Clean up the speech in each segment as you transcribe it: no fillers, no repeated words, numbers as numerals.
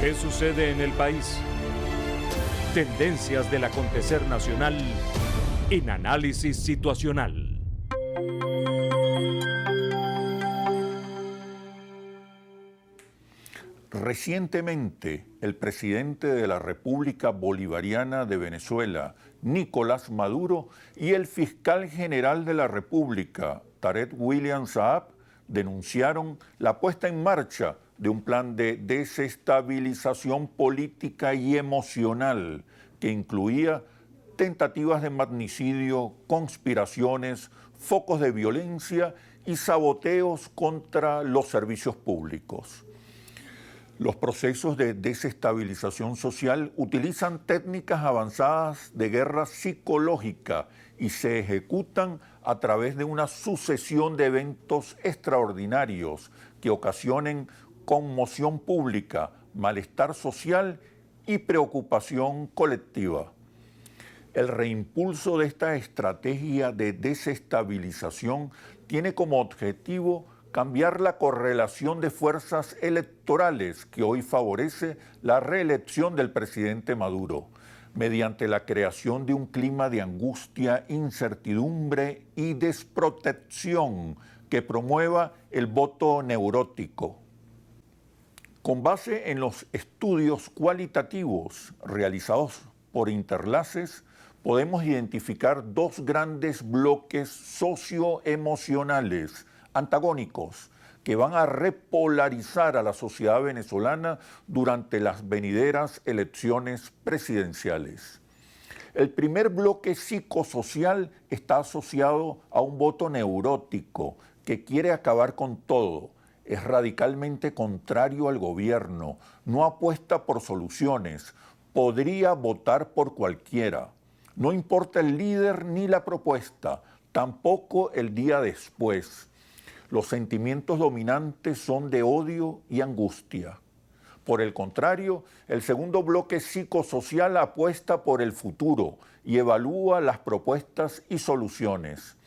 ¿Qué sucede en el país? Tendencias del acontecer nacional en Análisis Situacional. Recientemente, el presidente de la República Bolivariana de Venezuela, Nicolás Maduro, y el fiscal general de la República, Tarek William Saab, denunciaron la puesta en marcha de un plan de desestabilización política y emocional que incluía tentativas de magnicidio, conspiraciones, focos de violencia y saboteos contra los servicios públicos. Los procesos de desestabilización social utilizan técnicas avanzadas de guerra psicológica y se ejecutan a través de una sucesión de eventos extraordinarios que ocasionen conmoción pública, malestar social y preocupación colectiva. El reimpulso de esta estrategia de desestabilización tiene como objetivo cambiar la correlación de fuerzas electorales que hoy favorece la reelección del presidente Maduro, mediante la creación de un clima de angustia, incertidumbre y desprotección que promueva el voto neurótico. Con base en los estudios cualitativos realizados por Interlaces, podemos identificar dos grandes bloques socioemocionales antagónicos que van a repolarizar a la sociedad venezolana durante las venideras elecciones presidenciales. El primer bloque psicosocial está asociado a un voto neurótico que quiere acabar con todo, es radicalmente contrario al gobierno, no apuesta por soluciones, podría votar por cualquiera. No importa el líder ni la propuesta, tampoco el día después. Los sentimientos dominantes son de odio y angustia. Por el contrario, el segundo bloque psicosocial apuesta por el futuro y evalúa las propuestas y soluciones.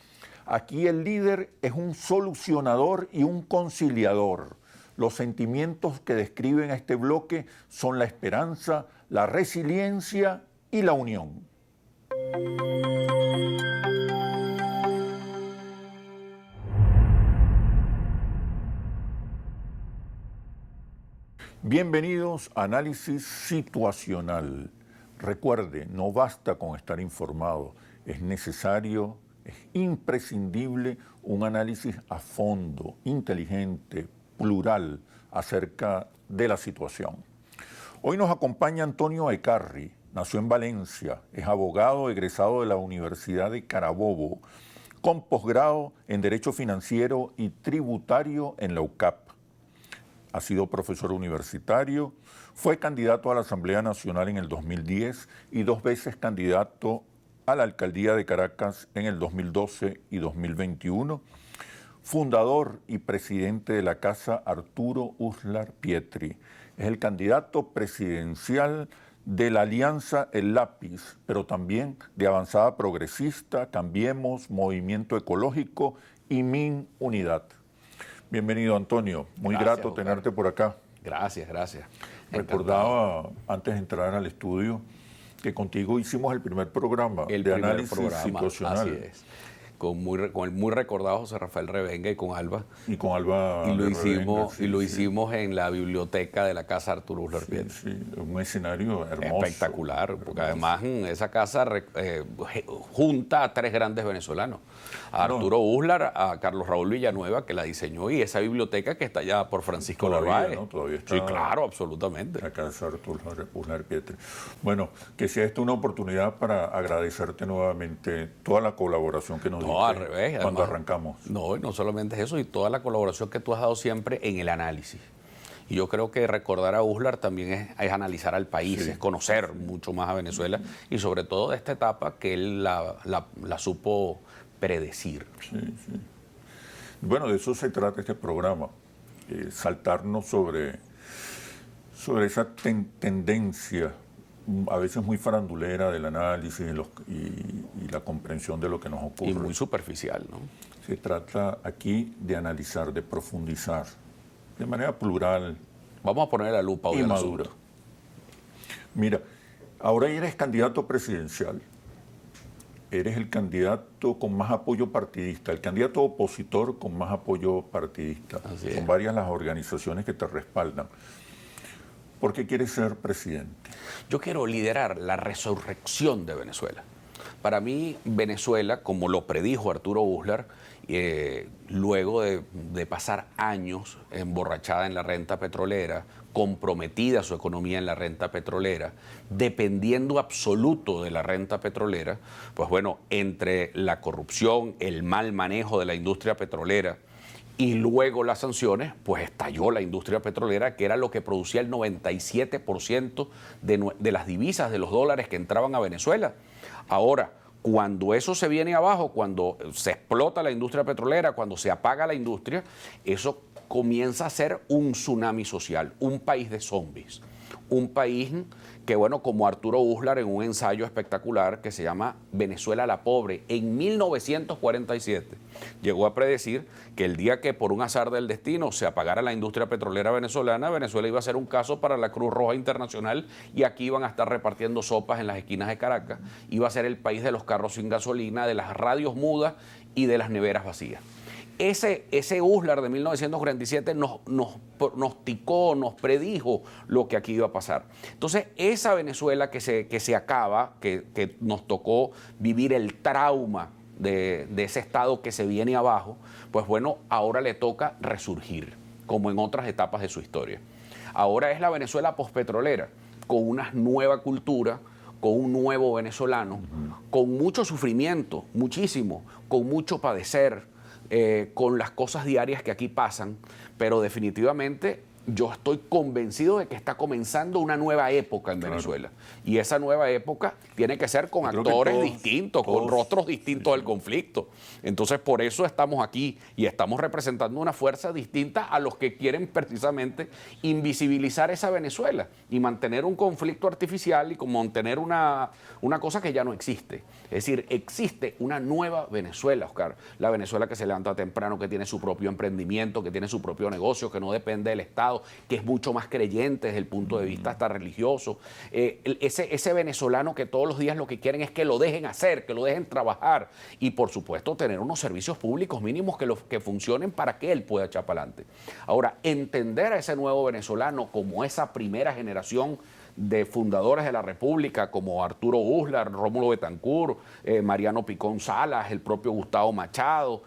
Aquí el líder es un solucionador y un conciliador. Los sentimientos que describen a este bloque son la esperanza, la resiliencia y la unión. Bienvenidos a Análisis Situacional. Recuerde, no basta con estar informado, es necesario, es imprescindible un análisis a fondo, inteligente, plural, acerca de la situación. Hoy nos acompaña Antonio Ecarri, nació en Valencia, es abogado egresado de la Universidad de Carabobo, con posgrado en Derecho Financiero y Tributario en la UCAP. Ha sido profesor universitario, fue candidato a la Asamblea Nacional en el 2010 y 2 veces candidato a la Alcaldía de Caracas en el 2012 y 2021, fundador y presidente de la Casa Arturo Uslar Pietri. Es el candidato presidencial de la Alianza El Lápiz, pero también de Avanzada Progresista, Cambiemos, Movimiento Ecológico y MIN Unidad. Bienvenido, Antonio. Muy grato tenerte por acá. Gracias. Recordaba, antes de entrar al estudio, que contigo hicimos el primer programa de análisis situacional. Así es. Con el muy recordado José Rafael Revenga y con Alba. Y con Alba. Y lo hicimos en la biblioteca de la Casa Arturo Uslar Pietri. Sí, un escenario hermoso. Espectacular, porque además esa casa junta a 3 grandes venezolanos. A Arturo Uslar, a Carlos Raúl Villanueva, que la diseñó, y esa biblioteca que está allá por Francisco Narváez. ¿No? Todavía está. Sí, claro, absolutamente. La Casa Arturo Uslar Pietri. Bueno, que sea esto una oportunidad para agradecerte nuevamente toda la colaboración que nos diste. No, al revés. Cuando Además, arrancamos. No, y no solamente eso, y toda la colaboración que tú has dado siempre en el análisis. Y yo creo que recordar a Uslar también es analizar al país, es conocer mucho más a Venezuela y sobre todo de esta etapa que él la supo predecir. Sí. Bueno, de eso se trata este programa, saltarnos sobre esa tendencia a veces muy farandulera del análisis y la comprensión de lo que nos ocurre. Y muy superficial, ¿no? Se trata aquí de analizar, de profundizar, de manera plural. Vamos a poner la lupa hoy y al madura. asunto. Mira, ahora eres candidato presidencial. Eres el candidato con más apoyo partidista, el candidato opositor con más apoyo partidista. Son varias las organizaciones que te respaldan. ¿Por qué quieres ser presidente? Yo quiero liderar la resurrección de Venezuela. Para mí, Venezuela, como lo predijo Arturo Uslar, luego de pasar años emborrachada en la renta petrolera, comprometida su economía en la renta petrolera, dependiendo absoluto de la renta petrolera, pues bueno, entre la corrupción, el mal manejo de la industria petrolera y luego las sanciones, pues estalló la industria petrolera, que era lo que producía el 97% de las divisas, de los dólares que entraban a Venezuela. Ahora, cuando eso se viene abajo, cuando se explota la industria petrolera, cuando se apaga la industria, eso comienza a ser un tsunami social, un país de zombies. Un país que, bueno, como Arturo Uslar en un ensayo espectacular que se llama Venezuela la Pobre, en 1947, llegó a predecir que el día que por un azar del destino se apagara la industria petrolera venezolana, Venezuela iba a ser un caso para la Cruz Roja Internacional y aquí iban a estar repartiendo sopas en las esquinas de Caracas. Iba a ser el país de los carros sin gasolina, de las radios mudas y de las neveras vacías. Ese Uslar de 1947 nos pronosticó, nos predijo lo que aquí iba a pasar. Entonces, esa Venezuela que se acaba, que nos tocó vivir el trauma de ese estado que se viene abajo, pues bueno, ahora le toca resurgir, como en otras etapas de su historia. Ahora es la Venezuela pospetrolera, con una nueva cultura, con un nuevo venezolano, con mucho sufrimiento, muchísimo, con mucho padecer, con las cosas diarias que aquí pasan, pero definitivamente yo estoy convencido de que está comenzando una nueva época en Venezuela. Y esa nueva época tiene que ser con actores distintos, con rostros distintos del conflicto. Entonces, por eso estamos aquí y estamos representando una fuerza distinta a los que quieren precisamente invisibilizar esa Venezuela y mantener un conflicto artificial y mantener una cosa que ya no existe. Es decir, existe una nueva Venezuela, Oscar. La Venezuela que se levanta temprano, que tiene su propio emprendimiento, que tiene su propio negocio, que no depende del Estado, que es mucho más creyente desde el punto de vista hasta religioso. Ese venezolano que todos los días lo que quieren es que lo dejen hacer, que lo dejen trabajar y, por supuesto, tener unos servicios públicos mínimos que funcionen para que él pueda echar para adelante. Ahora, entender a ese nuevo venezolano como esa primera generación de fundadores de la República, como Arturo Uslar, Rómulo Betancourt, Mariano Picón Salas, el propio Gustavo Machado,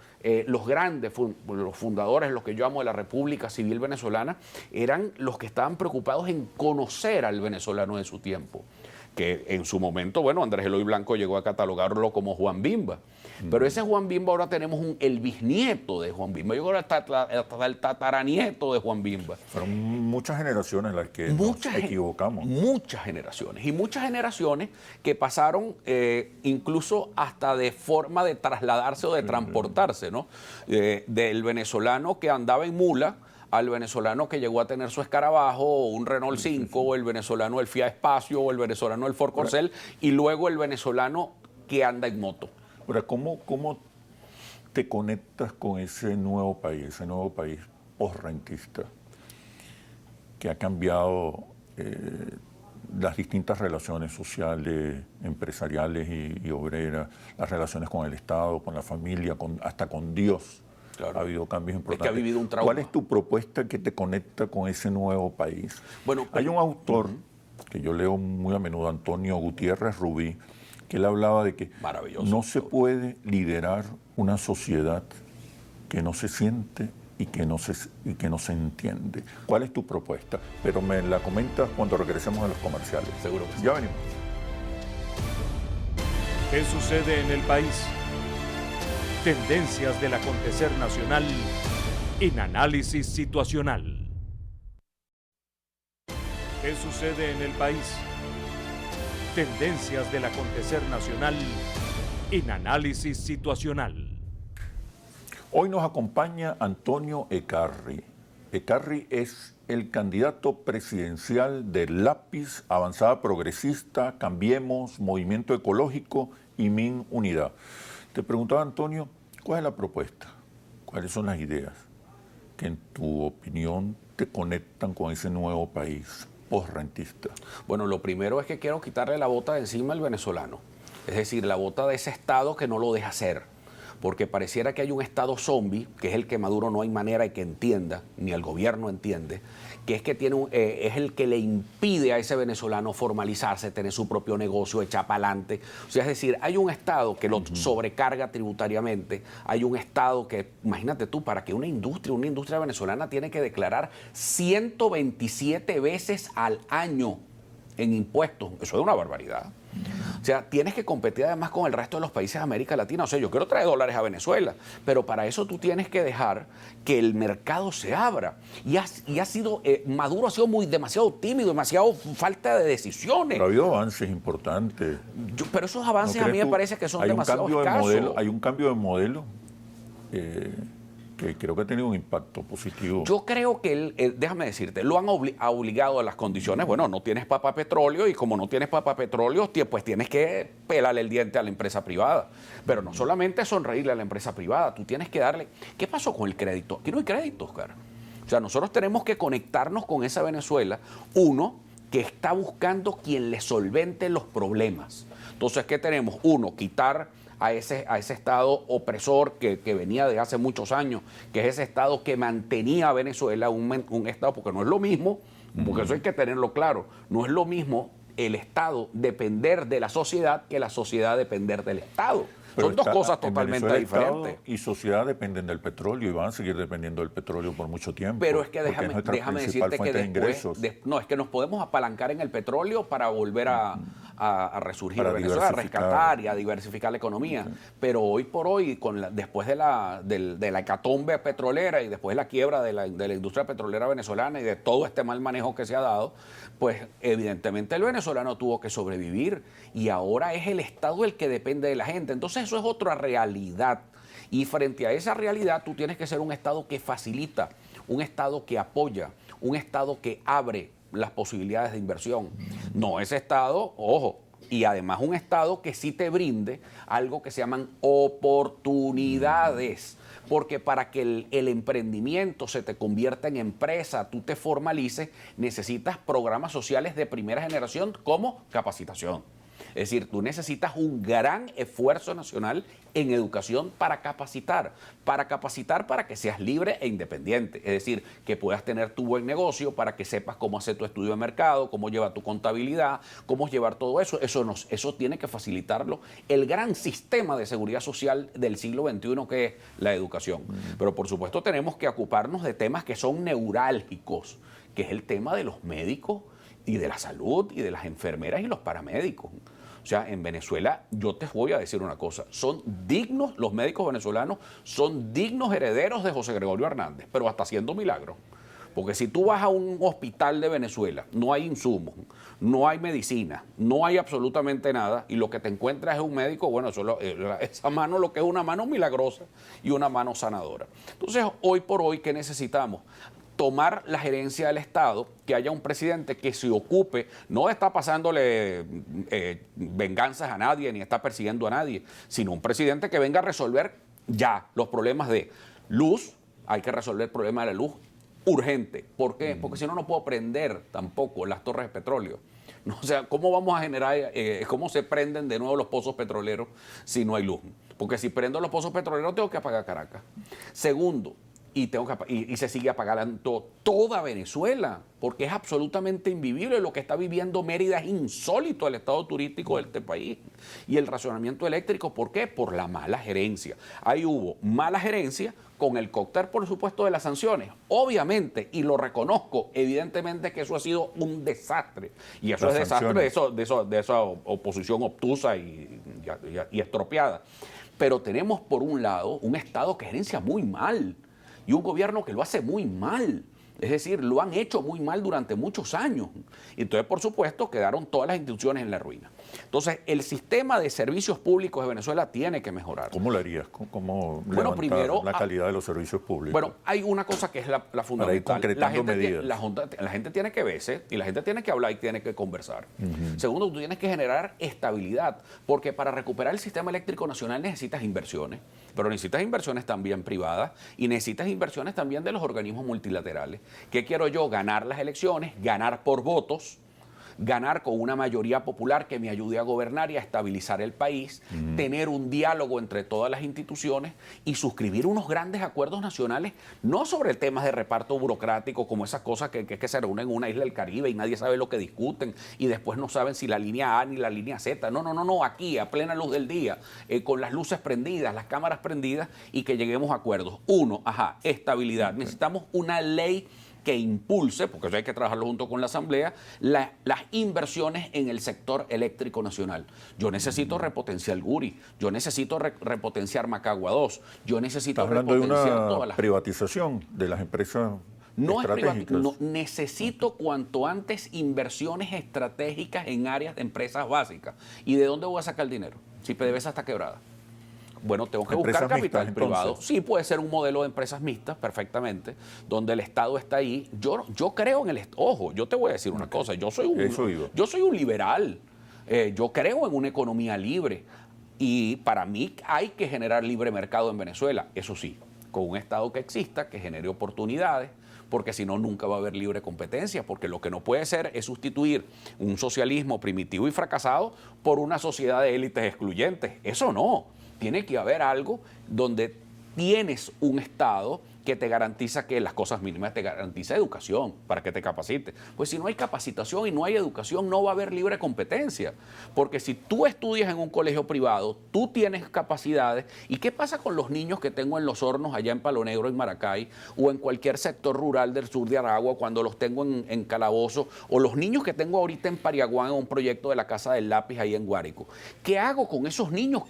los grandes los fundadores, los que yo amo de la República Civil Venezolana, eran los que estaban preocupados en conocer al venezolano de su tiempo. Que en su momento, bueno, Andrés Eloy Blanco llegó a catalogarlo como Juan Bimba. Pero ese Juan Bimba ahora tenemos el bisnieto de Juan Bimba. Yo creo que hasta el tataranieto de Juan Bimba. Fueron muchas generaciones las que nos equivocamos. Muchas generaciones. Y muchas generaciones que pasaron incluso hasta de forma de trasladarse o de transportarse, ¿no? Del venezolano que andaba en mula al venezolano que llegó a tener su escarabajo, o un Renault 5, o el venezolano del Fiat Espacio, o el venezolano del Ford Corcel, y luego el venezolano que anda en moto. Ahora, ¿cómo te conectas con ese nuevo país postrentista que ha cambiado las distintas relaciones sociales, empresariales y obreras, las relaciones con el Estado, con la familia, hasta con Dios? Claro. Ha habido cambios importantes. Es que ha vivido un trauma. ¿Cuál es tu propuesta que te conecta con ese nuevo país? Bueno, hay un autor que yo leo muy a menudo, Antonio Gutiérrez Rubí, que él hablaba de que no se puede liderar una sociedad que no se siente y que no se entiende. ¿Cuál es tu propuesta? Pero me la comentas cuando regresemos a los comerciales. Seguro que sí. Ya venimos. ¿Qué sucede en el país? Tendencias del acontecer nacional en Análisis Situacional. ¿Qué sucede en el país? Tendencias del acontecer nacional en Análisis Situacional. Hoy nos acompaña Antonio Ecarri. Ecarri es el candidato presidencial del Lápiz, Avanzada Progresista, Cambiemos, Movimiento Ecológico y MIN Unidad. Te preguntaba, Antonio, ¿cuál es la propuesta? ¿Cuáles son las ideas que en tu opinión te conectan con ese nuevo país postrentista? Bueno, lo primero es que quiero quitarle la bota de encima al venezolano. Es decir, la bota de ese Estado que no lo deja hacer. Porque pareciera que hay un Estado zombie, que es el que Maduro no hay manera de que entienda, ni el gobierno entiende, que es que es el que le impide a ese venezolano formalizarse, tener su propio negocio, echar para adelante. O sea, es decir, hay un Estado que lo sobrecarga tributariamente, hay un Estado que, imagínate tú, para que una industria venezolana tiene que declarar 127 veces al año en impuestos. Eso es una barbaridad. O sea, tienes que competir además con el resto de los países de América Latina. O sea, yo quiero traer dólares a Venezuela, pero para eso tú tienes que dejar que el mercado se abra. Maduro ha sido demasiado tímido, demasiado falta de decisiones. Pero ha habido avances importantes. Pero esos avances a mí me parece que son demasiado escasos. Hay un cambio de modelo que creo que ha tenido un impacto positivo. Yo creo que déjame decirte, lo han obligado a las condiciones. Bueno, no tienes papa petróleo y como no tienes papa petróleo, pues tienes que pelarle el diente a la empresa privada. Pero no solamente sonreírle a la empresa privada, tú tienes que darle... ¿Qué pasó con el crédito? Aquí no hay crédito, Oscar. O sea, nosotros tenemos que conectarnos con esa Venezuela, uno, que está buscando quien le solvente los problemas. Entonces, ¿qué tenemos? Uno, quitar a ese Estado opresor que venía de hace muchos años, que es ese Estado que mantenía a Venezuela, un Estado, porque no es lo mismo, porque eso hay que tenerlo claro, no es lo mismo el Estado depender de la sociedad que la sociedad depender del Estado. Pero son dos cosas totalmente diferentes. Y sociedad dependen del petróleo y van a seguir dependiendo del petróleo por mucho tiempo. Pero es que déjame decirte que es que nos podemos apalancar en el petróleo para volver a resurgir a Venezuela, a rescatar y a diversificar la economía. Pero hoy por hoy, después de la hecatombe petrolera y después de la quiebra de la industria petrolera venezolana y de todo este mal manejo que se ha dado, pues evidentemente el venezolano tuvo que sobrevivir y ahora es el Estado el que depende de la gente. Entonces eso es otra realidad. Y frente a esa realidad tú tienes que ser un Estado que facilita, un Estado que apoya, un Estado que abre las posibilidades de inversión. No ese Estado, ojo, y además un Estado que sí te brinde algo que se llaman oportunidades. Porque para que el emprendimiento se te convierta en empresa, tú te formalices, necesitas programas sociales de primera generación como capacitación. Es decir, tú necesitas un gran esfuerzo nacional en educación para capacitar para que seas libre e independiente. Es decir, que puedas tener tu buen negocio, para que sepas cómo hacer tu estudio de mercado, cómo llevar tu contabilidad, cómo llevar todo eso. Eso tiene que facilitarlo el gran sistema de seguridad social del siglo XXI que es la educación. Pero por supuesto tenemos que ocuparnos de temas que son neurálgicos, que es el tema de los médicos y de la salud y de las enfermeras y los paramédicos. O sea, en Venezuela, yo te voy a decir una cosa, los médicos venezolanos son dignos herederos de José Gregorio Hernández, pero hasta haciendo milagros. Porque si tú vas a un hospital de Venezuela, no hay insumos, no hay medicina, no hay absolutamente nada, y lo que te encuentras es un médico, bueno, esa mano lo que es una mano milagrosa y una mano sanadora. Entonces, hoy por hoy, ¿qué necesitamos? Tomar la gerencia del Estado, que haya un presidente que se ocupe, no está pasándole venganzas a nadie ni está persiguiendo a nadie, sino un presidente que venga a resolver ya los problemas de luz. Hay que resolver el problema de la luz urgente. ¿Por qué? Porque si no, no puedo prender tampoco las torres de petróleo. No, o sea, ¿cómo vamos a generar, cómo se prenden de nuevo los pozos petroleros si no hay luz? Porque si prendo los pozos petroleros tengo que apagar Caracas. Segundo, y se sigue apagando toda Venezuela, porque es absolutamente invivible. Lo que está viviendo Mérida es insólito, el estado turístico de este país. Y el racionamiento eléctrico, ¿por qué? Por la mala gerencia. Ahí hubo mala gerencia con el cóctel, por supuesto, de las sanciones. Obviamente, y lo reconozco, evidentemente que eso ha sido un desastre. Y eso es desastre de esa oposición obtusa y estropeada. Pero tenemos, por un lado, un Estado que gerencia muy mal y un gobierno que lo hace muy mal. Es decir, lo han hecho muy mal durante muchos años. Y entonces, por supuesto, quedaron todas las instituciones en la ruina. Entonces, el sistema de servicios públicos de Venezuela tiene que mejorar. ¿Cómo lo harías? ¿Cómo Bueno, levantar primero, la calidad de los servicios públicos? Bueno, hay una cosa que es la fundamental. concretando medidas. La gente tiene que verse y la gente tiene que hablar y tiene que conversar. Segundo, tú tienes que generar estabilidad, porque para recuperar el sistema eléctrico nacional necesitas inversiones, pero necesitas inversiones también privadas y necesitas inversiones también de los organismos multilaterales. ¿Qué quiero yo? Ganar las elecciones, ganar por votos, ganar con una mayoría popular que me ayude a gobernar y a estabilizar el país, tener un diálogo entre todas las instituciones y suscribir unos grandes acuerdos nacionales, no sobre temas de reparto burocrático, como esas cosas que se reúnen en una isla del Caribe y nadie sabe lo que discuten y después no saben si la línea A ni la línea Z. No, aquí, a plena luz del día, con las luces prendidas, las cámaras prendidas y que lleguemos a acuerdos. Uno, estabilidad. Necesitamos una ley que impulse, porque eso hay que trabajarlo junto con la Asamblea, las inversiones en el sector eléctrico nacional. Yo necesito repotenciar Guri, yo necesito repotenciar Macagua 2, yo necesito repotenciar todas las... privatización de las empresas estratégicas. Necesito cuanto antes inversiones estratégicas en áreas de empresas básicas. ¿Y de dónde voy a sacar el dinero? Si PDVSA está quebrada. Bueno, tengo que buscar capital mixtas, privado. Entonces. Sí, puede ser un modelo de empresas mixtas, perfectamente, donde el Estado está ahí. Yo creo en el Estado. Ojo, yo te voy a decir una cosa. Yo soy un liberal. Yo creo en una economía libre. Y para mí hay que generar libre mercado en Venezuela. Eso sí, con un Estado que exista, que genere oportunidades, porque si no, nunca va a haber libre competencia, porque lo que no puede ser es sustituir un socialismo primitivo y fracasado por una sociedad de élites excluyentes. Eso no. Tiene que haber algo donde tienes un Estado que te garantiza que las cosas mínimas, te garantiza educación para que te capacites. Pues si no hay capacitación y no hay educación, no va a haber libre competencia. Porque si tú estudias en un colegio privado, tú tienes capacidades. ¿Y qué pasa con los niños que tengo en Los Hornos, allá en Palo Negro, en Maracay, o en cualquier sector rural del sur de Aragua, cuando los tengo en Calabozo, o los niños que tengo ahorita en Pariaguán, en un proyecto de la Casa del Lápiz, ahí en Guárico? ¿Qué hago con esos niños?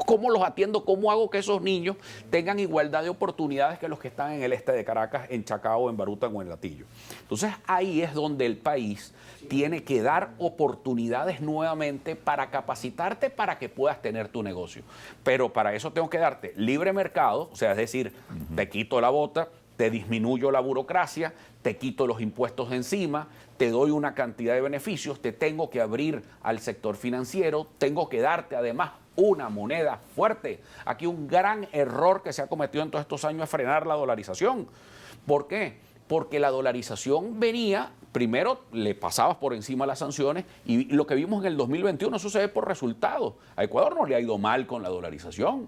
¿Cómo los atiendo? ¿Cómo hago que esos niños tengan igualdad de oportunidades que los que están en el este de Caracas, en Chacao, en Baruta o en Latillo? Entonces ahí es donde el país tiene que dar oportunidades nuevamente para capacitarte para que puedas tener tu negocio. Pero para eso tengo que darte libre mercado, o sea, es decir, te quito la bota, te disminuyo la burocracia, te quito los impuestos de encima, te doy una cantidad de beneficios, te tengo que abrir al sector financiero, tengo que darte además una moneda fuerte. Aquí un gran error que se ha cometido en todos estos años es frenar la dolarización. ¿Por qué? Porque la dolarización venía, primero le pasabas por encima las sanciones y lo que vimos en el 2021 eso se ve por resultados. A Ecuador no le ha ido mal con la dolarización.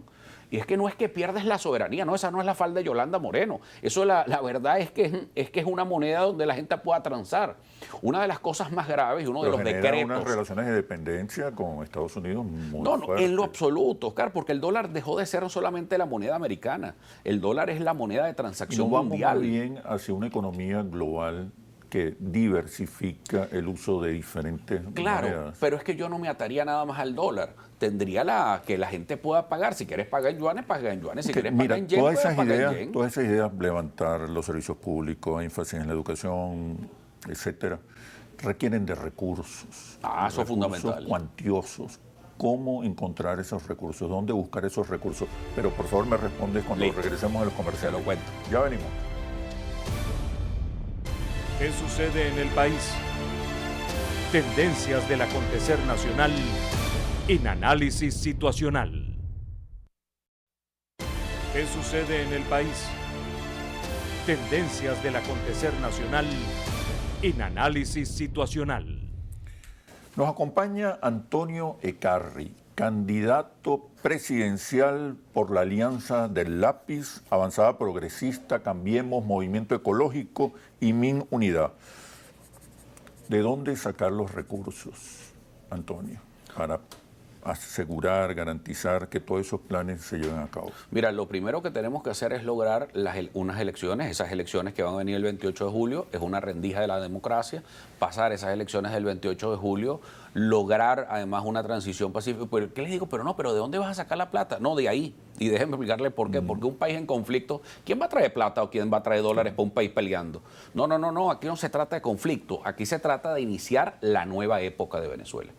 Y es que no es que pierdes la soberanía, no, esa no es la falda de Yolanda Moreno. Eso la verdad es que es una moneda donde la gente pueda transar. Una de las cosas más graves y uno de los decretos. Unas relaciones de dependencia con Estados Unidos muy fuertes. En lo absoluto, Oscar, porque el dólar dejó de ser solamente la moneda americana. El dólar es la moneda de transacción mundial. Vamos más bien hacia una economía global que diversifica el uso de diferentes monedas. Pero es que yo no me ataría nada más al dólar. Tendría que la gente pueda pagar. Si quieres pagar en yuanes, paga en yuanes. Si quieres pagar en yen, puedes pagar en yen. Todas esas ideas, levantar los servicios públicos, énfasis en la educación, etcétera, requieren de recursos. Eso es fundamental. Cuantiosos. ¿Cómo encontrar esos recursos? ¿Dónde buscar esos recursos? Pero por favor me respondes cuando regresemos a los comerciales. Te lo cuento. Ya venimos. ¿Qué sucede en el país? Tendencias del acontecer nacional en Análisis Situacional. ¿Qué sucede en el país? Tendencias del acontecer nacional en Análisis Situacional. Nos acompaña Antonio Ecarri, candidato presidencial por la Alianza del Lápiz, Avanzada Progresista, Cambiemos, Movimiento Ecológico y MIN Unidad. ¿De dónde sacar los recursos, Antonio, para asegurar, garantizar que todos esos planes se lleven a cabo? Mira, lo primero que tenemos que hacer es lograr unas elecciones. Esas elecciones que van a venir el 28 de julio es una rendija de la democracia. Pasar esas elecciones del 28 de julio, lograr además una transición pacífica. ¿Qué les digo? Pero ¿de dónde vas a sacar la plata? No, de ahí. Y déjenme explicarle por qué. Porque un país en conflicto, ¿quién va a traer plata o quién va a traer dólares para un país peleando? No. Aquí no se trata de conflicto. Aquí se trata de iniciar la nueva época de Venezuela.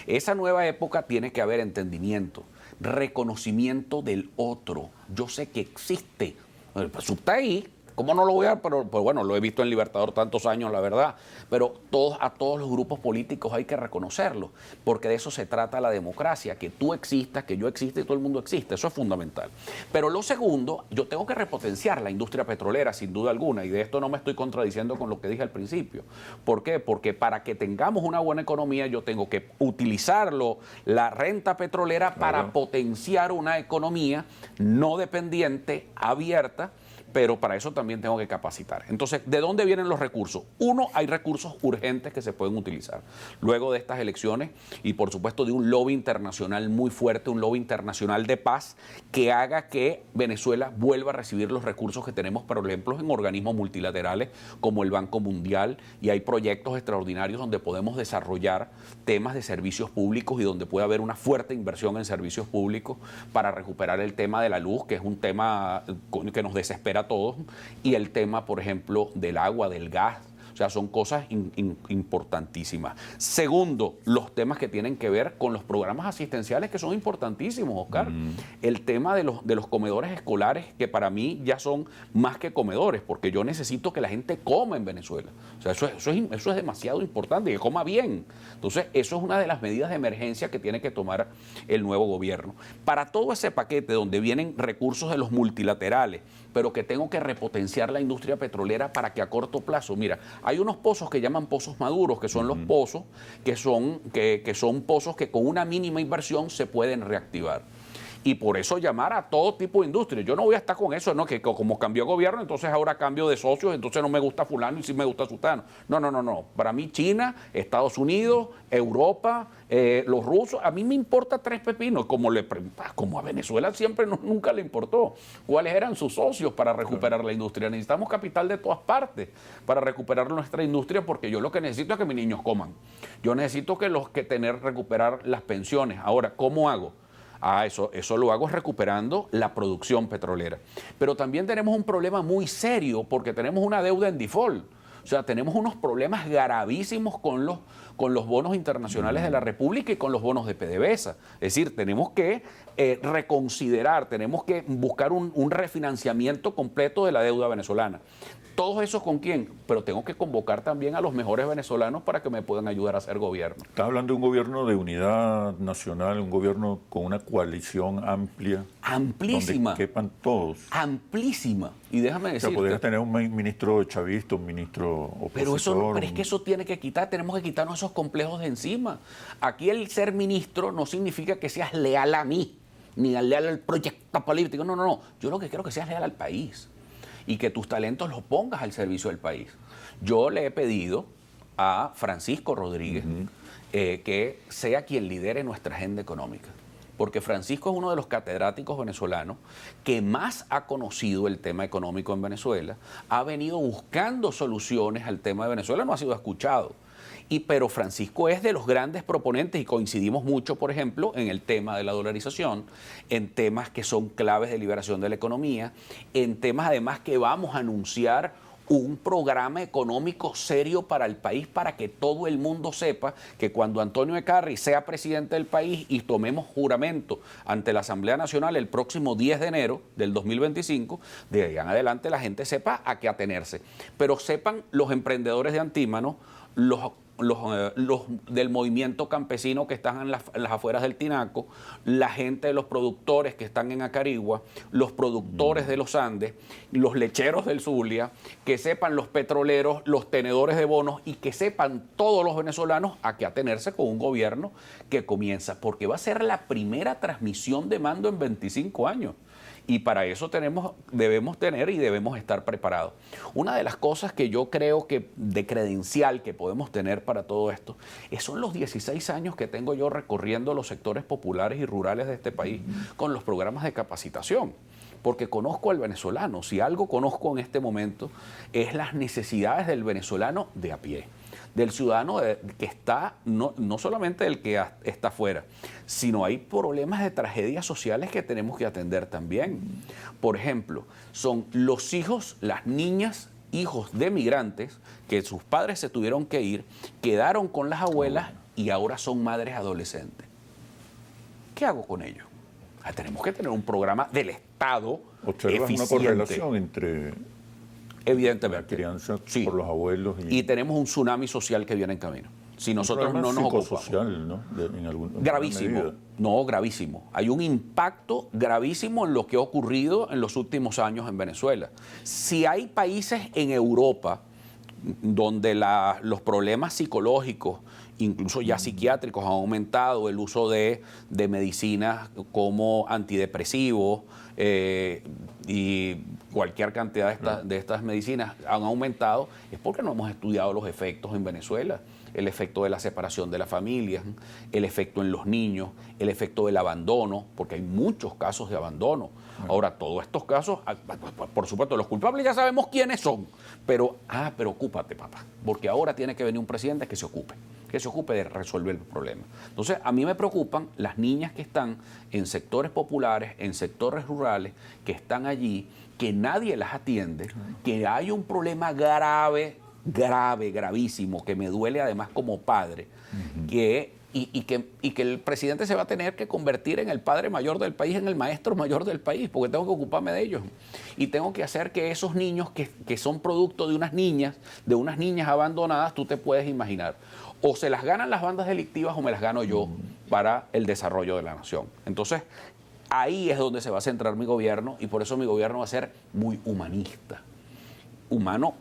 Esa nueva época tiene que haber entendimiento, reconocimiento del otro. Yo sé que existe, pues está ahí. ¿Cómo no lo voy a ver? Pero bueno, lo he visto en Libertador tantos años, la verdad. Pero a todos los grupos políticos hay que reconocerlo, porque de eso se trata la democracia, que tú existas, que yo exista y todo el mundo existe. Eso es fundamental. Pero lo segundo, yo tengo que repotenciar la industria petrolera, sin duda alguna, y de esto no me estoy contradiciendo con lo que dije al principio. ¿Por qué? Porque para que tengamos una buena economía, yo tengo que utilizarlo, la renta petrolera, para potenciar una economía no dependiente, abierta, pero para eso también tengo que capacitar. Entonces, ¿de dónde vienen los recursos? Uno, hay recursos urgentes que se pueden utilizar. Luego de estas elecciones y, por supuesto, de un lobby internacional muy fuerte, un lobby internacional de paz que haga que Venezuela vuelva a recibir los recursos que tenemos, por ejemplo, en organismos multilaterales como el Banco Mundial, y hay proyectos extraordinarios donde podemos desarrollar temas de servicios públicos y donde puede haber una fuerte inversión en servicios públicos para recuperar el tema de la luz, que es un tema que nos desespera a todos, y el tema, por ejemplo, del agua, del gas. O sea, son cosas importantísimas. Segundo, los temas que tienen que ver con los programas asistenciales, que son importantísimos, Oscar. El tema de los comedores escolares, que para mí ya son más que comedores, porque yo necesito que la gente coma en Venezuela. O sea, eso es demasiado importante, que coma bien. Entonces, eso es una de las medidas de emergencia que tiene que tomar el nuevo gobierno. Para todo ese paquete donde vienen recursos de los multilaterales, pero que tengo que repotenciar la industria petrolera para que a corto plazo, mira, hay unos pozos que llaman pozos maduros, que son los pozos que son pozos que con una mínima inversión se pueden reactivar. Y por eso llamar a todo tipo de industria. Yo no voy a estar con eso, ¿no? Que como cambió gobierno, entonces ahora cambio de socios, entonces no me gusta fulano y sí me gusta sutano. No. Para mí China, Estados Unidos, Europa, los rusos, a mí me importa tres pepinos, como a Venezuela siempre nunca le importó. ¿Cuáles eran sus socios para recuperar la industria? Necesitamos capital de todas partes para recuperar nuestra industria, porque yo lo que necesito es que mis niños coman. Yo necesito recuperar las pensiones. Ahora, ¿cómo hago? Eso lo hago recuperando la producción petrolera. Pero también tenemos un problema muy serio porque tenemos una deuda en default. O sea, tenemos unos problemas gravísimos con los bonos internacionales de la República y con los bonos de PDVSA. Es decir, tenemos que reconsiderar, tenemos que buscar un refinanciamiento completo de la deuda venezolana. ¿Todo eso con quién? Pero tengo que convocar también a los mejores venezolanos para que me puedan ayudar a hacer gobierno. Está hablando de un gobierno de unidad nacional, un gobierno con una coalición amplia. Amplísima. Donde quepan todos. Amplísima. Y déjame decirte. O sea, podrías tener un ministro chavista, un ministro opositor. Pero es que eso tiene que quitar, tenemos que quitarnos esos complejos de encima. Aquí el ser ministro no significa que seas leal a mí, ni leal al proyecto político. No. Yo lo que quiero es que seas leal al país y que tus talentos los pongas al servicio del país. Yo le he pedido a Francisco Rodríguez que sea quien lidere nuestra agenda económica, porque Francisco es uno de los catedráticos venezolanos que más ha conocido el tema económico en Venezuela, ha venido buscando soluciones al tema de Venezuela, no ha sido escuchado. Pero Francisco es de los grandes proponentes y coincidimos mucho, por ejemplo, en el tema de la dolarización, en temas que son claves de liberación de la economía, en temas además que vamos a anunciar un programa económico serio para el país, para que todo el mundo sepa que cuando Antonio Ecarri sea presidente del país y tomemos juramento ante la Asamblea Nacional el próximo 10 de enero del 2025, de ahí en adelante la gente sepa a qué atenerse. Pero sepan los emprendedores de Antímano, los del movimiento campesino que están en las afueras del Tinaco, la gente de los productores que están en Acarigua, los productores de los Andes, los lecheros del Zulia, que sepan los petroleros, los tenedores de bonos y que sepan todos los venezolanos a qué atenerse con un gobierno que comienza, porque va a ser la primera transmisión de mando en 25 años. Y para eso debemos tener y debemos estar preparados. Una de las cosas que yo creo que de credencial que podemos tener para todo esto son los 16 años que tengo yo recorriendo los sectores populares y rurales de este país con los programas de capacitación. Porque conozco al venezolano. Si algo conozco en este momento es las necesidades del venezolano de a pie, del ciudadano que está, no solamente del que está afuera, sino hay problemas de tragedias sociales que tenemos que atender también. Por ejemplo, son los hijos, las niñas, hijos de migrantes, que sus padres se tuvieron que ir, quedaron con las abuelas y ahora son madres adolescentes. ¿Qué hago con ellos? Tenemos que tener un programa del Estado ¿Observas eficiente. una correlación entre Evidentemente. la crianza Sí. por los abuelos Y tenemos un tsunami social que viene en camino. Si nosotros no nos ocupamos. social, ¿no? En Gravísimo. medida. No, gravísimo. Hay un impacto gravísimo en lo que ha ocurrido en los últimos años en Venezuela. Si hay países en Europa donde los problemas psicológicos, incluso ya psiquiátricos, han aumentado, el uso de medicinas como antidepresivos y cualquier cantidad de estas medicinas han aumentado, es porque no hemos estudiado los efectos en Venezuela. El efecto de la separación de las familias, el efecto en los niños, el efecto del abandono, porque hay muchos casos de abandono. Ahora, todos estos casos, por supuesto, los culpables ya sabemos quiénes son, pero ocúpate, papá, porque ahora tiene que venir un presidente que se ocupe de resolver el problema. Entonces, a mí me preocupan las niñas que están en sectores populares, en sectores rurales, que están allí, que nadie las atiende, que hay un problema gravísimo, que me duele además como padre, que el presidente se va a tener que convertir en el padre mayor del país, en el maestro mayor del país, porque tengo que ocuparme de ellos. Y tengo que hacer que esos niños que son producto de unas niñas abandonadas, tú te puedes imaginar, o se las ganan las bandas delictivas o me las gano yo para el desarrollo de la nación. Entonces, ahí es donde se va a centrar mi gobierno, y por eso mi gobierno va a ser muy humanista. Humano,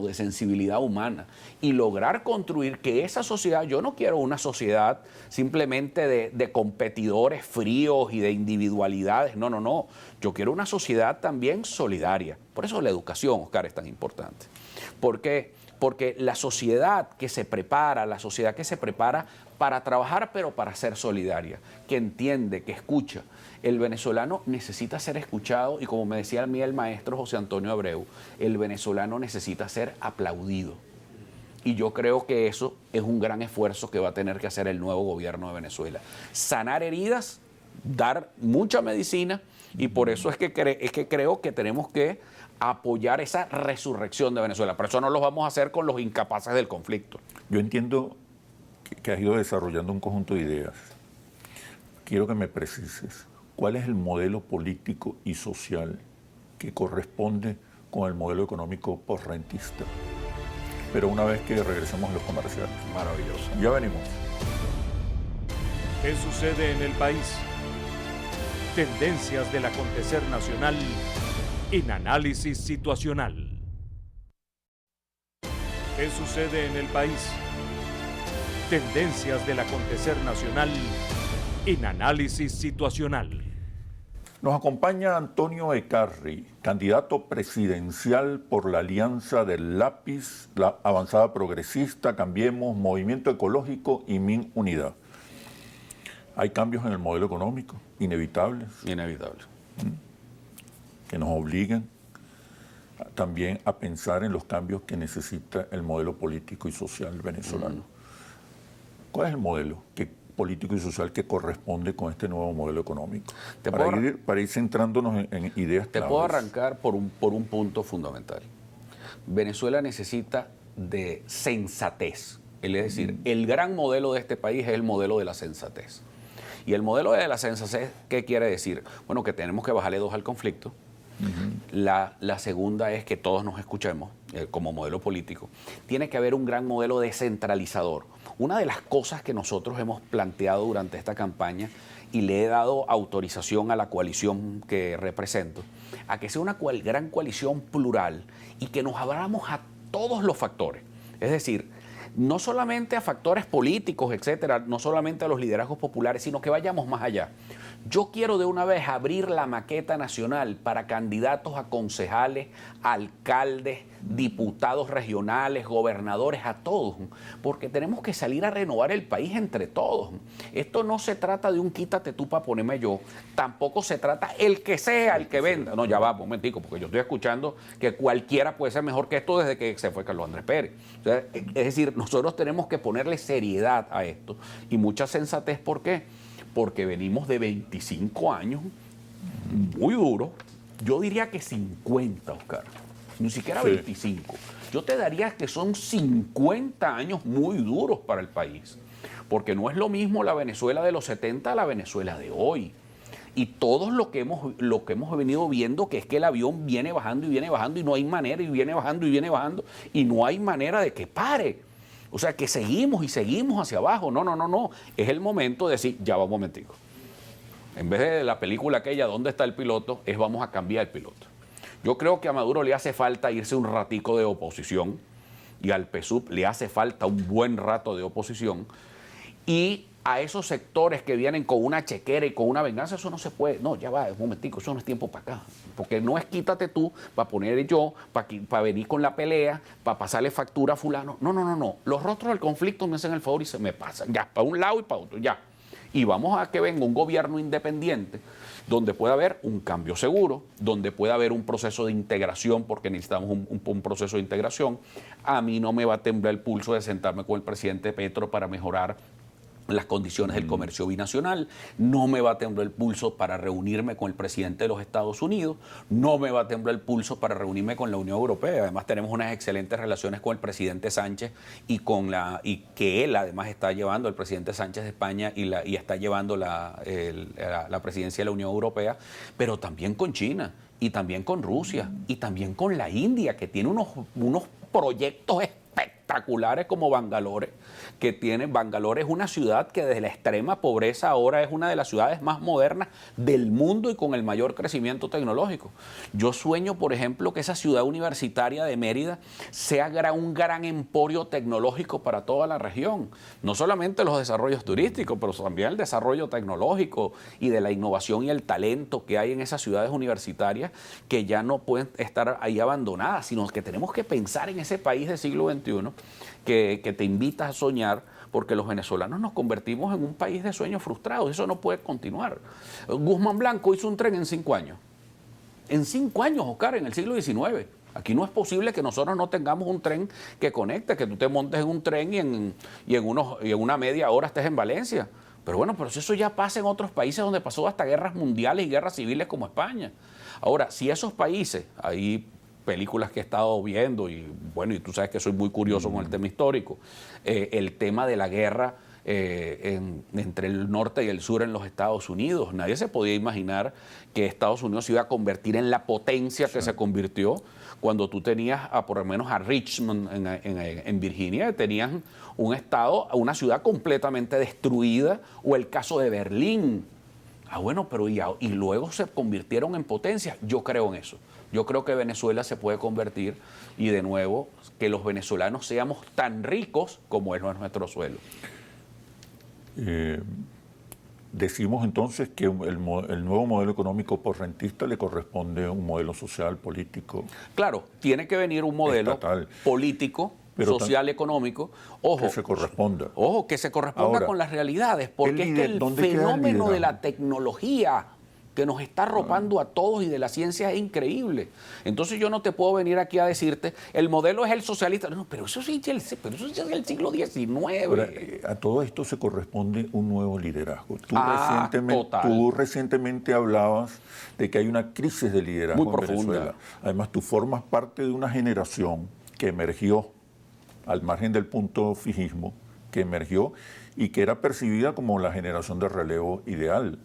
de sensibilidad humana, y lograr construir que esa sociedad, yo no quiero una sociedad simplemente de competidores fríos y de individualidades, no, yo quiero una sociedad también solidaria. Por eso la educación, Oscar, es tan importante. ¿Por qué? Porque la sociedad que se prepara para trabajar, pero para ser solidaria, que entiende, que escucha. El venezolano necesita ser escuchado y, como me decía a mí el maestro José Antonio Abreu, el venezolano necesita ser aplaudido. Y yo creo que eso es un gran esfuerzo que va a tener que hacer el nuevo gobierno de Venezuela. Sanar heridas, dar mucha medicina, y por eso es que creo que tenemos que apoyar esa resurrección de Venezuela. Pero eso no lo vamos a hacer con los incapaces del conflicto. Yo entiendo que has ido desarrollando un conjunto de ideas. Quiero que me precises cuál es el modelo político y social que corresponde con el modelo económico postrentista. Pero una vez que regresemos a los comerciales. Maravilloso. Ya venimos. ¿Qué sucede en el país? Tendencias del acontecer nacional en análisis situacional. ¿Qué sucede en el país? Tendencias del acontecer nacional en análisis situacional. Nos acompaña Antonio Ecarri, candidato presidencial por la alianza del Lápiz, la Avanzada Progresista, Cambiemos, Movimiento Ecológico y Min Unidad. Hay cambios en el modelo económico, inevitables. Inevitable. Que nos obligan también a pensar en los cambios que necesita el modelo político y social venezolano. ¿Cuál es el modelo político y social que corresponde con este nuevo modelo económico? Para ir centrándonos en ideas claves. Te puedo arrancar por un punto fundamental. Venezuela necesita de sensatez. Es decir, el gran modelo de este país es el modelo de la sensatez. Y el modelo de la sensatez, ¿qué quiere decir? Bueno, que tenemos que bajarle 2 al conflicto. La segunda es que todos nos escuchemos como modelo político. Tiene que haber un gran modelo descentralizador. Una de las cosas que nosotros hemos planteado durante esta campaña, y le he dado autorización a la coalición que represento, a que sea una gran coalición plural y que nos abramos a todos los factores. Es decir, no solamente a factores políticos, etcétera, no solamente a los liderazgos populares, sino que vayamos más allá. Yo quiero de una vez abrir la maqueta nacional para candidatos a concejales, alcaldes, diputados regionales, gobernadores, a todos, porque tenemos que salir a renovar el país entre todos. Esto no se trata de un quítate tú para ponerme yo, tampoco se trata el que sea el que venda. No, ya va, un momentico, porque yo estoy escuchando que cualquiera puede ser mejor que esto desde que se fue Carlos Andrés Pérez. O sea, es decir, nosotros tenemos que ponerle seriedad a esto y mucha sensatez. ¿Por qué? Porque venimos de 25 años muy duros, yo diría que 50, Oscar, ni siquiera 25, Yo te daría que son 50 años muy duros para el país, porque no es lo mismo la Venezuela de los 70 a la Venezuela de hoy. Y todo lo que hemos venido viendo, que es que el avión viene bajando y no hay manera, y viene bajando y no hay manera de que pare. O sea, que seguimos y seguimos hacia abajo. No. Es el momento de decir, ya va un momentico. En vez de la película aquella, ¿dónde está el piloto?, es vamos a cambiar el piloto. Yo creo que a Maduro le hace falta irse un ratico de oposición y al PSUV le hace falta un buen rato de oposición, y a esos sectores que vienen con una chequera y con una venganza, eso no se puede. No, ya va, un momentico, eso no es tiempo para acá. Porque no es quítate tú para poner yo, para venir con la pelea, para pasarle factura a fulano. No. Los rostros del conflicto me hacen el favor y se me pasan. Ya, para un lado y para otro, ya. Y vamos a que venga un gobierno independiente donde pueda haber un cambio seguro, donde pueda haber un proceso de integración, porque necesitamos un proceso de integración. A mí no me va a temblar el pulso de sentarme con el presidente Petro para mejorar las condiciones del comercio binacional, no me va a temblar el pulso para reunirme con el presidente de los Estados Unidos, no me va a temblar el pulso para reunirme con la Unión Europea. Además tenemos unas excelentes relaciones con el presidente Sánchez y que él además está llevando, el presidente Sánchez de España, y está llevando la presidencia de la Unión Europea, pero también con China y también con Rusia y también con la India, que tiene unos proyectos espectaculares como Bangalore, que tiene. Bangalore es una ciudad que desde la extrema pobreza ahora es una de las ciudades más modernas del mundo y con el mayor crecimiento tecnológico. Yo sueño, por ejemplo, que esa ciudad universitaria de Mérida sea un gran emporio tecnológico para toda la región. No solamente los desarrollos turísticos, pero también el desarrollo tecnológico y de la innovación y el talento que hay en esas ciudades universitarias, que ya no pueden estar ahí abandonadas, sino que tenemos que pensar en ese país del siglo XXI que te invitas a soñar, porque los venezolanos nos convertimos en un país de sueños frustrados. Eso no puede continuar. Guzmán Blanco hizo un tren en 5 años. En 5 años, Oscar, en el siglo XIX. Aquí no es posible que nosotros no tengamos un tren que conecte, que tú te montes en un tren y en una media hora estés en Valencia. Pero bueno, pero si eso ya pasa en otros países donde pasó hasta guerras mundiales y guerras civiles como España. Ahora, si esos países, hay películas que he estado viendo, y bueno, y tú sabes que soy muy curioso con el tema histórico, el tema de la guerra entre el norte y el sur en los Estados Unidos. Nadie se podía imaginar que Estados Unidos se iba a convertir en la potencia que se convirtió cuando tú tenías por lo menos a Richmond en Virginia, tenías un estado, una ciudad completamente destruida, o el caso de Berlín. Bueno, pero y luego se convirtieron en potencia. Yo creo en eso. Yo creo que Venezuela se puede convertir, y de nuevo, que los venezolanos seamos tan ricos como es nuestro suelo. Decimos entonces que el nuevo modelo económico porrentista le corresponde a un modelo social, político. Claro, tiene que venir un modelo estatal, político, social, económico, ojo, que se corresponda. Ojo, que se corresponda ahora con las realidades, porque es que el fenómeno de la tecnología que nos está arropando a todos y de la ciencia es increíble. Entonces yo no te puedo venir aquí a decirte, el modelo es el socialista. No, pero eso sí es el siglo XIX. Ahora, a todo esto se corresponde un nuevo liderazgo. Tú recientemente hablabas de que hay una crisis de liderazgo muy en profunda. Venezuela. Además, tú formas parte de una generación que emergió al margen del punto fijismo, que emergió y que era percibida como la generación de relevo ideal.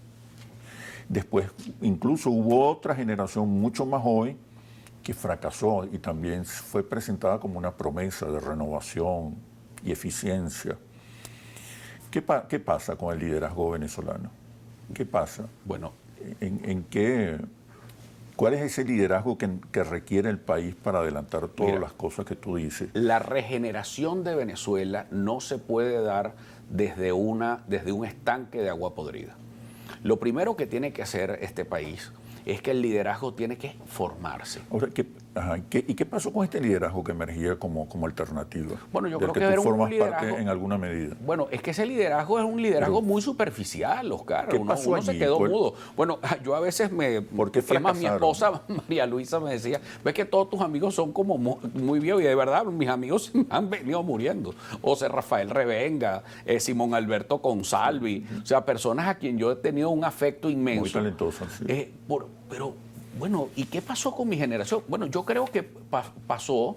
Después incluso hubo otra generación mucho más joven que fracasó y también fue presentada como una promesa de renovación y eficiencia. ¿Qué pasa con el liderazgo venezolano? ¿Qué pasa? Bueno, ¿cuál es ese liderazgo que requiere el país para adelantar todas las cosas que tú dices? La regeneración de Venezuela no se puede dar desde un estanque de agua podrida. Lo primero que tiene que hacer este país es que el liderazgo tiene que formarse. O sea, ¿y qué pasó con este liderazgo que emergía como alternativa? Bueno, yo del creo que tú formas un liderazgo, parte en alguna medida. Bueno, es que ese liderazgo es un liderazgo muy superficial, Oscar. ¿Qué pasó uno allí? se quedó mudo. Bueno, yo a veces ¿Por qué fracasaron? Mi esposa María Luisa me decía, ves que todos tus amigos son como muy viejos, y de verdad mis amigos han venido muriendo. O sea, Rafael Revenga, Simón Alberto Consalvi, o sea, personas a quien yo he tenido un afecto inmenso. Muy talentosas, sí. Pero, bueno, ¿y qué pasó con mi generación? Bueno, yo creo que pasó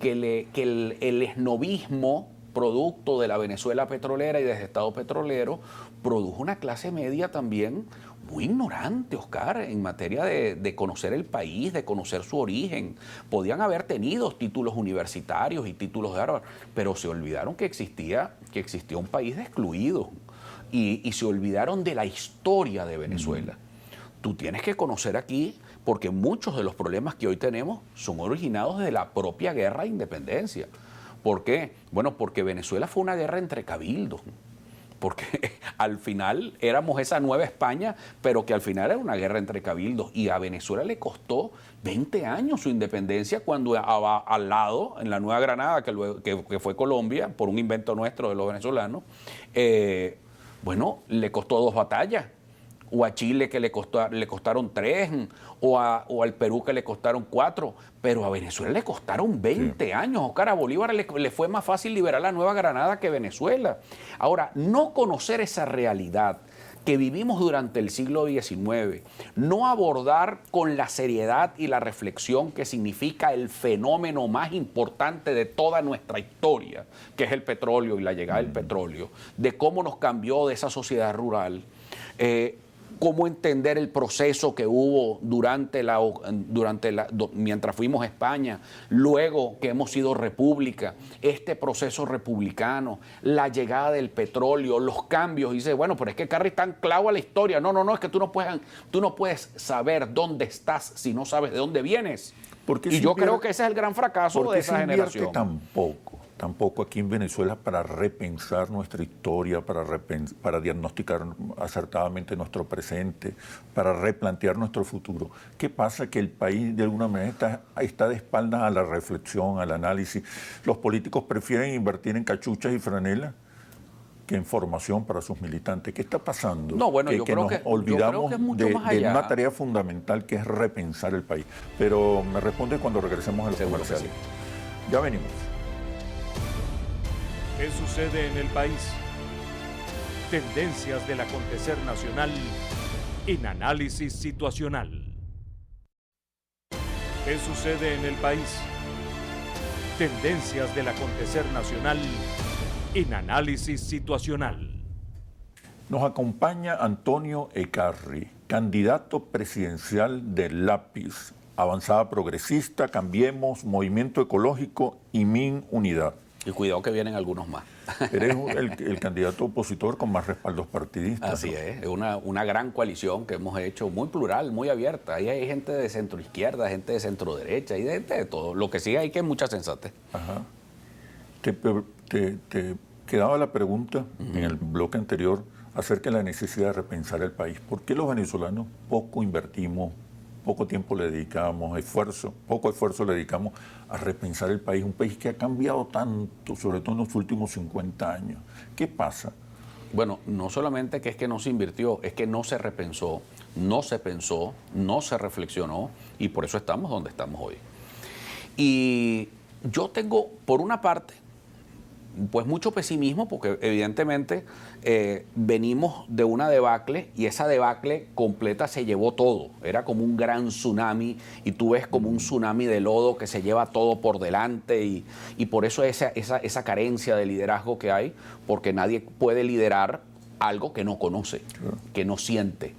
que el esnovismo producto de la Venezuela petrolera y del Estado petrolero produjo una clase media también muy ignorante, Oscar, en materia de conocer el país, de conocer su origen. Podían haber tenido títulos universitarios y títulos de Harvard, pero se olvidaron que existía un país de excluidos y se olvidaron de la historia de Venezuela. Tú tienes que conocer aquí, porque muchos de los problemas que hoy tenemos son originados de la propia guerra de independencia. ¿Por qué? Bueno, porque Venezuela fue una guerra entre cabildos. Porque al final éramos esa nueva España, pero que al final era una guerra entre cabildos. Y a Venezuela le costó 20 años su independencia cuando al lado, en la Nueva Granada, que fue Colombia, por un invento nuestro de los venezolanos, bueno, le costó 2 batallas. O a Chile que le costaron 3, o al Perú que le costaron 4, pero a Venezuela le costaron 20 años. Oscar, a Bolívar le fue más fácil liberar la Nueva Granada que Venezuela. Ahora, no conocer esa realidad que vivimos durante el siglo XIX, no abordar con la seriedad y la reflexión que significa el fenómeno más importante de toda nuestra historia, que es el petróleo y la llegada del petróleo, de cómo nos cambió de esa sociedad rural, cómo entender el proceso que hubo mientras fuimos a España, luego que hemos sido república, este proceso republicano, la llegada del petróleo, los cambios. Y dice, bueno, pero es que Carrie está anclado a la historia. No, es que tú no puedes saber dónde estás si no sabes de dónde vienes. Y yo creo que ese es el gran fracaso de esa generación. Tampoco aquí en Venezuela para repensar nuestra historia, para diagnosticar acertadamente nuestro presente, para replantear nuestro futuro. ¿Qué pasa? Que el país de alguna manera está de espaldas a la reflexión, al análisis. Los políticos prefieren invertir en cachuchas y franelas que en formación para sus militantes. ¿Qué está pasando? No, bueno, yo creo nos que olvidamos es mucho más allá. de una tarea fundamental que es repensar el país. Pero me responde cuando regresemos a los comerciales. Ya venimos. ¿Qué sucede en el país? Tendencias del acontecer nacional en análisis situacional. ¿Qué sucede en el país? Tendencias del acontecer nacional en análisis situacional. Nos acompaña Antonio Ecarri, candidato presidencial del Lápiz, Avanzada Progresista, Cambiemos, Movimiento Ecológico y MIN Unidad. Y cuidado que vienen algunos más. Eres el candidato opositor con más respaldos partidistas. Así es una gran coalición que hemos hecho, muy plural, muy abierta. Ahí hay gente de centro izquierda, gente de centro derecha, hay gente de todo. Lo que sí hay que es mucha sensatez. Ajá. Te quedaba la pregunta en el bloque anterior acerca de la necesidad de repensar el país. ¿Por qué los venezolanos poco invertimos, poco tiempo le dedicamos, poco esfuerzo le dedicamos a repensar el país? Un país que ha cambiado tanto, sobre todo en los últimos 50 años. ¿Qué pasa? Bueno, no solamente que es que no se invirtió, es que no se repensó, no se pensó, no se reflexionó, y por eso estamos donde estamos hoy. Y yo tengo, por una parte, pues mucho pesimismo, porque evidentemente venimos de una debacle, y esa debacle completa se llevó todo. Era como un gran tsunami, y tú ves como un tsunami de lodo que se lleva todo por delante, y por eso esa carencia de liderazgo que hay, porque nadie puede liderar algo que no conoce, que no siente,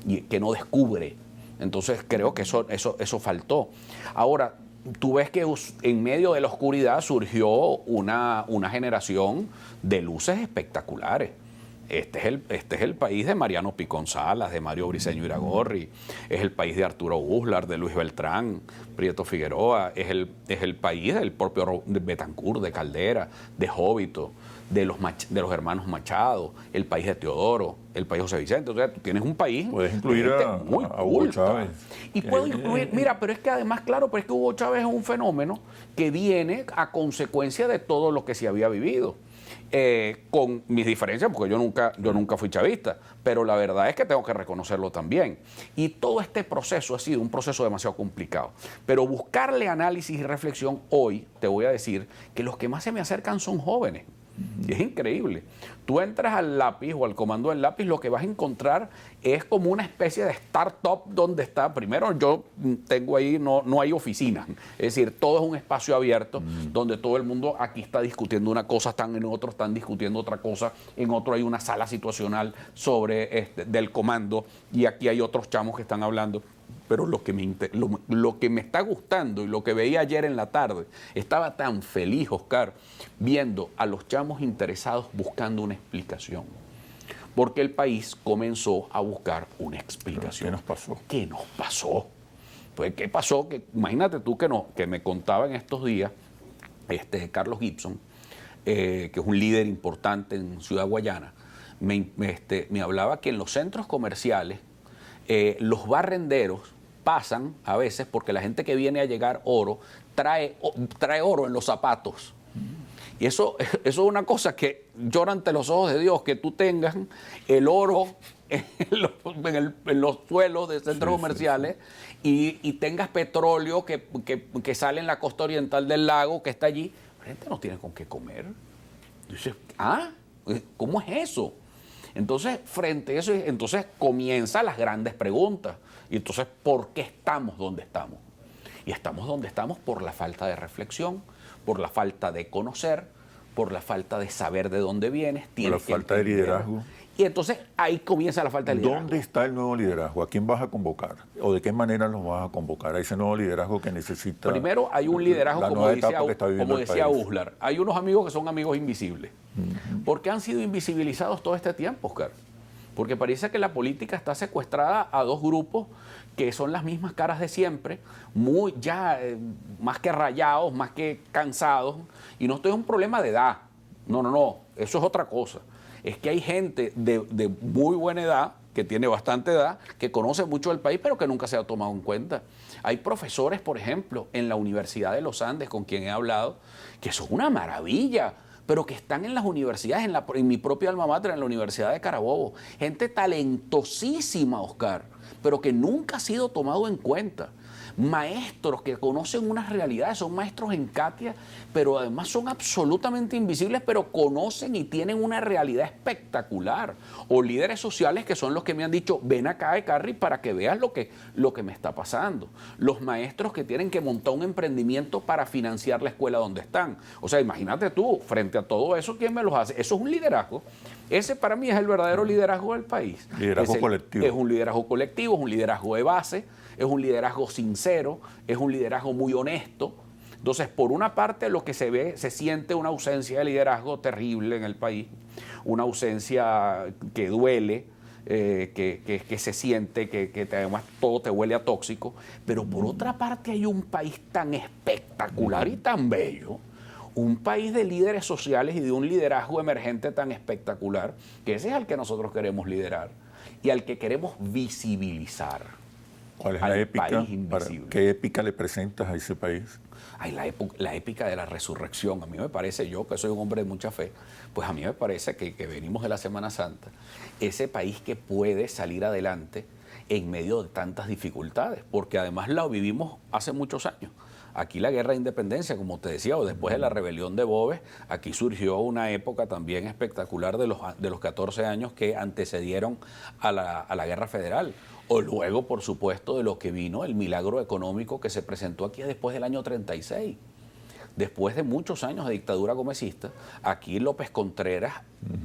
y que no descubre. Entonces creo que eso faltó. Ahora, tú ves que en medio de la oscuridad surgió una generación de luces espectaculares. Este es el país de Mariano Picón Salas, de Mario Briceño Iragorri, es el país de Arturo Uslar, de Luis Beltrán, Prieto Figueroa, es el país del propio Betancourt, de Caldera, de Jóbito, de los hermanos Machado, el país de Teodoro, el país José Vicente. O sea, tú tienes un país. Puedes incluir a Hugo Chávez. Y puedo incluir, mira, pero es que además, claro, pero es que Hugo Chávez es un fenómeno que viene a consecuencia de todo lo que se había vivido. Con mis diferencias, porque yo nunca fui chavista, pero la verdad es que tengo que reconocerlo también. Y todo este proceso ha sido un proceso demasiado complicado. Pero buscarle análisis y reflexión hoy, te voy a decir que los que más se me acercan son jóvenes. Y es increíble. Tú entras al lápiz o al comando del lápiz, lo que vas a encontrar es como una especie de startup donde está, primero yo tengo ahí, no hay oficinas, es decir, todo es un espacio abierto donde todo el mundo aquí está discutiendo una cosa, están en otro, están discutiendo otra cosa, en otro hay una sala situacional sobre del comando y aquí hay otros chamos que están hablando. Pero lo que me está gustando y lo que veía ayer en la tarde, estaba tan feliz, Oscar, viendo a los chamos interesados buscando una explicación. Porque el país comenzó a buscar una explicación. ¿Qué nos pasó? ¿Qué nos pasó? Pues, ¿qué pasó? Que, imagínate tú que me contaba en estos días Carlos Gibson, que es un líder importante en Ciudad Guayana, me hablaba que en los centros comerciales los barrenderos pasan a veces porque la gente que viene a llegar oro trae oro en los zapatos. Y eso es una cosa que llora ante los ojos de Dios, que tú tengas el oro en los suelos de centros comerciales y tengas petróleo que sale en la costa oriental del lago, que está allí. La gente no tiene con qué comer. Dices, ¿cómo es eso? Entonces, frente a eso, entonces comienzan las grandes preguntas. Y entonces, ¿por qué estamos donde estamos? Y estamos donde estamos por la falta de reflexión, por la falta de conocer, por la falta de saber de dónde vienes. Por la falta de liderazgo. Y entonces ahí comienza la falta de liderazgo. ¿Dónde está el nuevo liderazgo? ¿A quién vas a convocar? ¿O de qué manera los vas a convocar a ese nuevo liderazgo que necesita? Primero hay un liderazgo, como decía país. Uslar. Hay unos amigos que son amigos invisibles. Porque han sido invisibilizados todo este tiempo, Oscar. Porque parece que la política está secuestrada a dos grupos que son las mismas caras de siempre, más que rayados, más que cansados. Y no esto es un problema de edad. No. Eso es otra cosa. Es que hay gente de muy buena edad, que tiene bastante edad, que conoce mucho del país, pero que nunca se ha tomado en cuenta. Hay profesores, por ejemplo, en la Universidad de los Andes, con quien he hablado, que son una maravilla, pero que están en las universidades, en mi propia alma mater, en la Universidad de Carabobo. Gente talentosísima, Oscar, pero que nunca ha sido tomado en cuenta. Maestros que conocen unas realidades, son maestros en Katia, pero además son absolutamente invisibles, pero conocen y tienen una realidad espectacular. O líderes sociales que son los que me han dicho, ven acá, Carri, para que veas lo que me está pasando. Los maestros que tienen que montar un emprendimiento para financiar la escuela donde están. O sea, imagínate tú, frente a todo eso, ¿quién me los hace? Eso es un liderazgo. Ese para mí es el verdadero liderazgo del país. Liderazgo colectivo. Es un liderazgo colectivo, es un liderazgo de base, es un liderazgo sincero, es un liderazgo muy honesto. Entonces, por una parte, lo que se siente una ausencia de liderazgo terrible en el país, una ausencia que duele, que se siente, que además todo te huele a tóxico, pero por otra parte hay un país tan espectacular y tan bello, un país de líderes sociales y de un liderazgo emergente tan espectacular, que ese es al que nosotros queremos liderar y al que queremos visibilizar. ¿Cuál es la épica? ¿Qué épica le presentas a ese país? Ay, la épica de la resurrección. A mí me parece, yo que soy un hombre de mucha fe, pues a mí me parece que venimos de la Semana Santa, ese país que puede salir adelante en medio de tantas dificultades, porque además la vivimos hace muchos años. Aquí la guerra de independencia, como te decía, o después de la rebelión de Boves, aquí surgió una época también espectacular de los 14 años que antecedieron a la guerra federal. O luego, por supuesto, de lo que vino el milagro económico que se presentó aquí después del año 36. Después de muchos años de dictadura gomecista, aquí López Contreras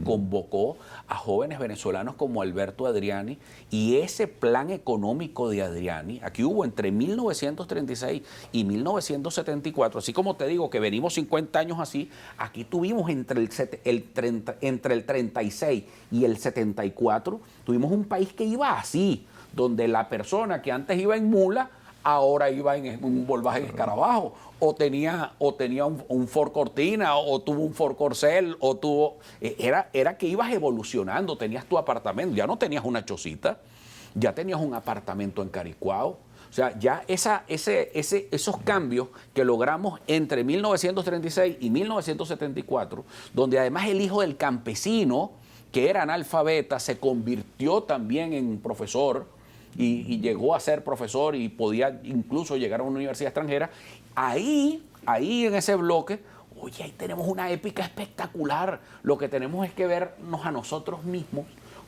convocó a jóvenes venezolanos como Alberto Adriani, y ese plan económico de Adriani, aquí hubo entre 1936 y 1974, así como te digo que venimos 50 años así, aquí tuvimos entre el 36 y el 74, tuvimos un país que iba así, donde la persona que antes iba en mula, ahora iba en un Volkswagen Escarabajo, o tenía un Ford Cortina, o tuvo un Ford Corcel, o tuvo... Era que ibas evolucionando, tenías tu apartamento, ya no tenías una chocita, ya tenías un apartamento en Caricuao. O sea, ya esos cambios que logramos entre 1936 y 1974, donde además el hijo del campesino, que era analfabeta, se convirtió también en profesor, y llegó a ser profesor y podía incluso llegar a una universidad extranjera, ahí en ese bloque Oye, ahí tenemos una épica espectacular. Lo que tenemos es que vernos a nosotros mismos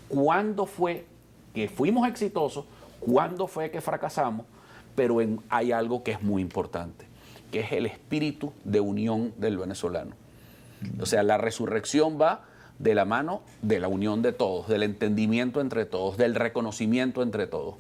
cuándo fue que fuimos exitosos, cuándo fue que fracasamos, pero hay algo que es muy importante, que es el espíritu de unión del venezolano. O sea, la resurrección va de la mano de la unión de todos, del entendimiento entre todos, del reconocimiento entre todos.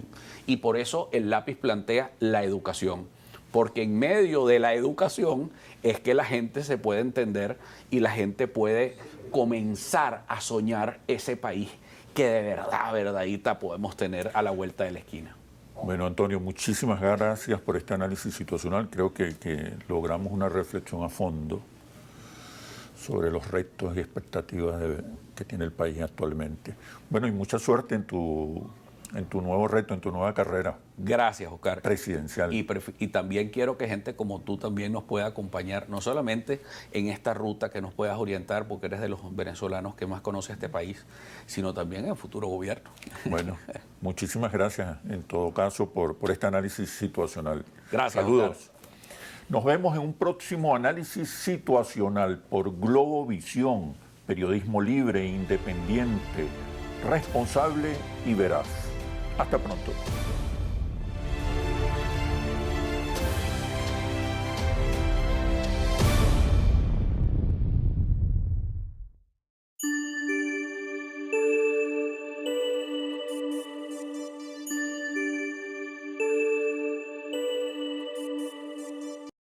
Y por eso el lápiz plantea la educación, porque en medio de la educación es que la gente se puede entender y la gente puede comenzar a soñar ese país que de verdad, verdadita, podemos tener a la vuelta de la esquina. Bueno, Antonio, muchísimas gracias por este análisis situacional. Creo que logramos una reflexión a fondo sobre los retos y expectativas que tiene el país actualmente. Bueno, y mucha suerte en tu nuevo reto, en tu nueva carrera. Gracias, Oscar. Presidencial. Y también quiero que gente como tú también nos pueda acompañar, no solamente en esta ruta que nos puedas orientar, porque eres de los venezolanos que más conoce este país, sino también en el futuro gobierno. Bueno, muchísimas gracias en todo caso por este análisis situacional. Gracias. Saludos. Oscar. Nos vemos en un próximo análisis situacional por Globovisión, periodismo libre, independiente, responsable y veraz. Hasta pronto.